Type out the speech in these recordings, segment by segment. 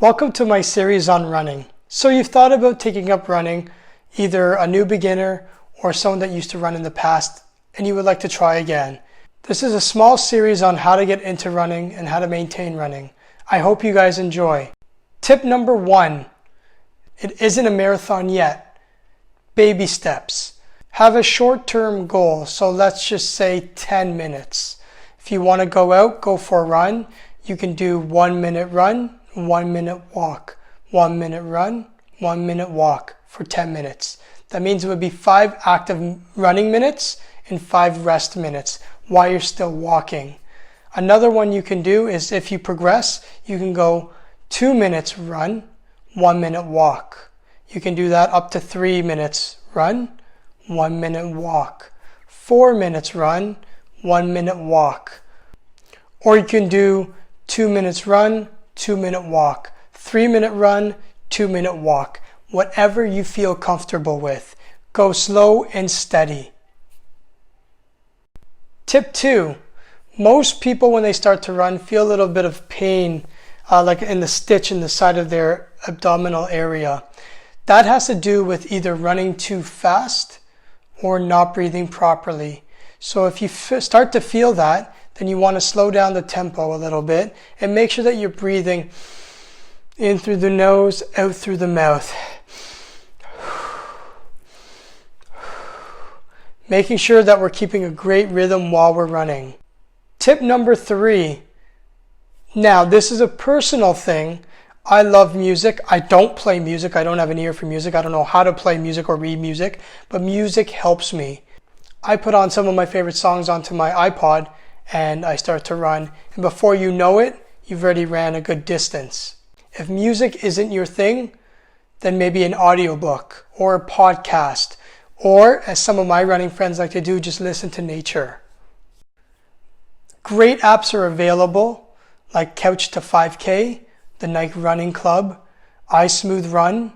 Welcome to my series on running. So you've thought about taking up running, either a new beginner or someone that used to run in the past and you would like to try again. This is a small series on how to get into running and how to maintain running. I hope you guys enjoy. Tip number 1, it isn't a marathon yet. Baby steps. Have a short-term goal, so let's just say 10 minutes. If you want to go out, go for a run, you can do 1 minute run, 1 minute walk, 1 minute run, 1 minute walk for 10 minutes. That means it would be 5 active running minutes and 5 rest minutes while you're still walking. Another one you can do is if you progress, you can go 2 minutes run, 1 minute walk. You can do that up to 3 minutes run, 1 minute walk, 4 minutes run, 1 minute walk. Or you can do 2 minutes run, 2 minute walk, 3 minute run, 2 minute walk, whatever you feel comfortable with. Go slow and steady. Tip 2, most people when they start to run feel a little bit of pain, like in the stitch in the side of their abdominal area. That has to do with either running too fast or not breathing properly. So if you start to feel that, then you want to slow down the tempo a little bit and make sure that you're breathing in through the nose, out through the mouth. Making sure that we're keeping a great rhythm while we're running. Tip number 3. Now, this is a personal thing. I love music. I don't play music. I don't have an ear for music. I don't know how to play music or read music, but music helps me. I put on some of my favorite songs onto my iPod and I start to run. And before you know it, you've already ran a good distance. If music isn't your thing, then maybe an audiobook or a podcast, or as some of my running friends like to do, just listen to nature. Great apps are available like Couch to 5K, the Nike Running Club, iSmooth Run.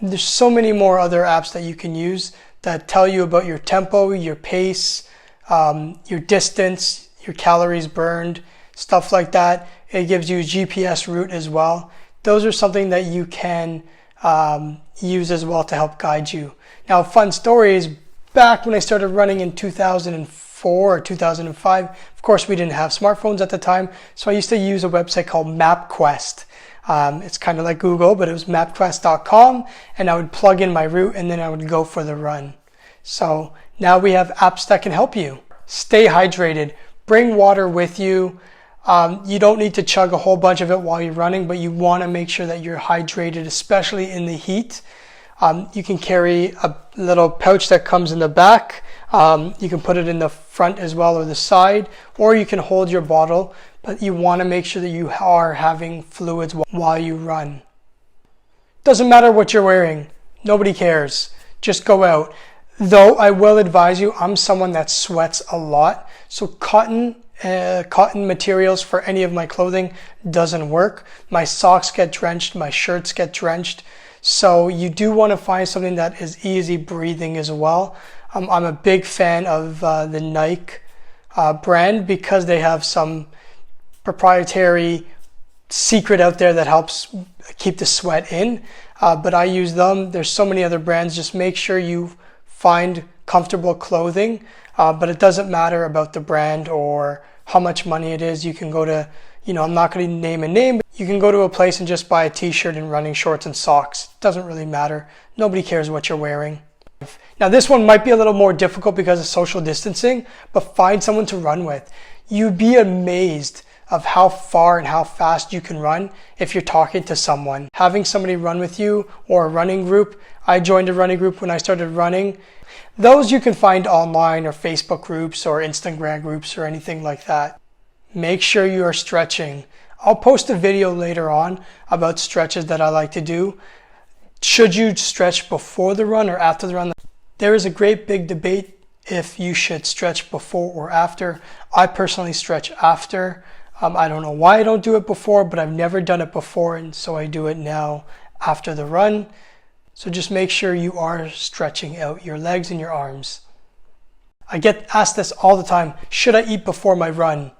There's so many more other apps that you can use that tell you about your tempo, your pace, your distance, your calories burned, stuff like that. It gives you a GPS route as well. Those are something that you can use as well to help guide you. Now, fun stories, back when I started running in 2004 or 2005, of course we didn't have smartphones at the time, so I used to use a website called MapQuest. It's kind of like Google, but it was mapquest.com, and I would plug in my route and then I would go for the run. So now we have apps that can help you. Stay hydrated. Bring water with you. You don't need to chug a whole bunch of it while you're running, but you want to make sure that you're hydrated, especially in the heat. You can carry a little pouch that comes in the back. You can put it in the front as well or the side, or you can hold your bottle, but you want to make sure that you are having fluids while you run. Doesn't matter what you're wearing. Nobody cares. Just go out. Though I will advise you, I'm someone that sweats a lot, so cotton materials for any of my clothing doesn't work. My socks get drenched, my shirts get drenched, so you do want to find something that is easy breathing as well. I'm a big fan of the Nike brand because they have some proprietary secret out there that helps keep the sweat in, but I use them. There's so many other brands. Just make sure you find comfortable clothing, but it doesn't matter about the brand or how much money it is. You can go to, I'm not going to name a name, but you can go to a place and just buy a t-shirt and running shorts and socks. It doesn't really matter. Nobody cares what you're wearing. Now this one might be a little more difficult because of social distancing, but find someone to run with. You'd be amazed of how far and how fast you can run if you're talking to someone. Having somebody run with you or a running group. I joined a running group when I started running. Those you can find online or Facebook groups or Instagram groups or anything like that. Make sure you are stretching. I'll post a video later on about stretches that I like to do. Should you stretch before the run or after the run? There is a great big debate if you should stretch before or after. I personally stretch after. I don't know why I don't do it before, but I've never done it before, and so I do it now after the run. So just make sure you are stretching out your legs and your arms. I get asked this all the time, should I eat before my run?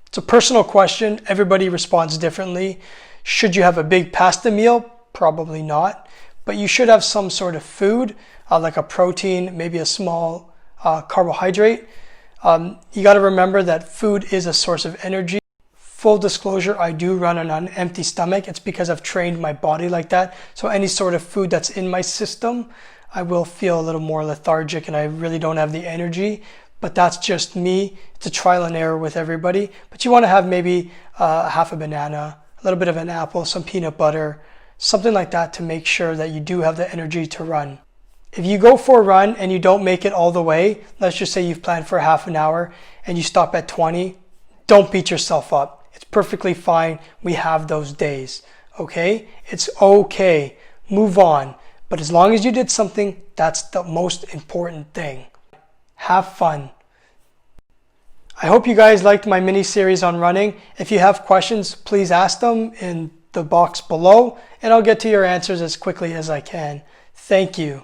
It's a personal question. Everybody responds differently. Should you have a big pasta meal? Probably not, but you should have some sort of food, like a protein, maybe a small carbohydrate. You got to remember that food is a source of energy. Full disclosure, I do run on an empty stomach. It's because I've trained my body like that. So any sort of food that's in my system, I will feel a little more lethargic and I really don't have the energy. But that's just me. It's a trial and error with everybody. But you want to have maybe half a banana, a little bit of an apple, some peanut butter, something like that to make sure that you do have the energy to run. If you go for a run and you don't make it all the way, let's just say you've planned for half an hour and you stop at 20, don't beat yourself up. It's perfectly fine. We have those days, okay? It's okay. Move on. But as long as you did something, that's the most important thing. Have fun. I hope you guys liked my mini series on running. If you have questions, please ask them in the box below, and I'll get to your answers as quickly as I can. Thank you.